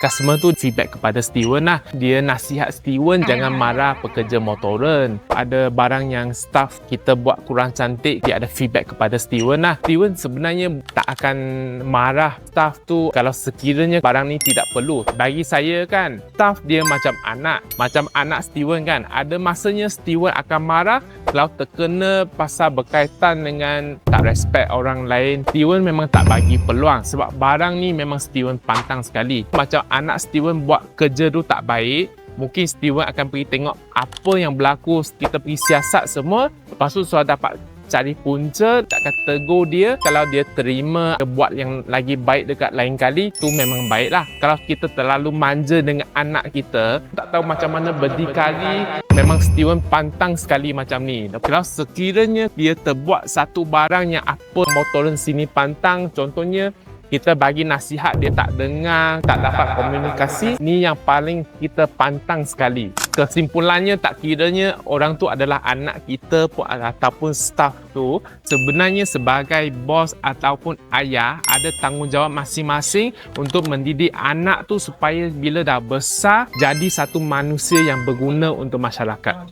Customer tu feedback kepada Steven lah. Dia nasihat Steven jangan marah pekerja motoren. Ada barang yang staff kita buat kurang cantik, dia ada feedback kepada Steven lah. Steven sebenarnya tak akan marah staff tu kalau sekiranya barang ni tidak perlu. Bagi saya kan, staff dia macam anak Steven kan. Ada masanya Steven akan marah kalau terkena pasal berkaitan dengan tak respect orang lain. Steven memang tak bagi peluang sebab barang ni memang Steven pantang sekali. Macam anak Steven buat kerja tu tak baik, mungkin Steven akan pergi tengok apa yang berlaku, kita pergi siasat semua. Lepas tu sudah dapat cari punca, takkan tegur dia. Kalau dia terima buat yang lagi baik dekat lain kali, tu memang baik lah. Kalau kita terlalu manja dengan anak kita, tak tahu macam mana berdikari, memang Steven pantang sekali macam ni. Kalau sekiranya dia terbuat satu barang yang apa motoren sini pantang, contohnya kita bagi nasihat dia tak dengar, tak dapat komunikasi, ni yang paling kita pantang sekali. Kesimpulannya, tak kiranya orang tu adalah anak kita pun ataupun staff tu, sebenarnya sebagai bos ataupun ayah ada tanggungjawab masing-masing untuk mendidik anak tu supaya bila dah besar jadi satu manusia yang berguna untuk masyarakat.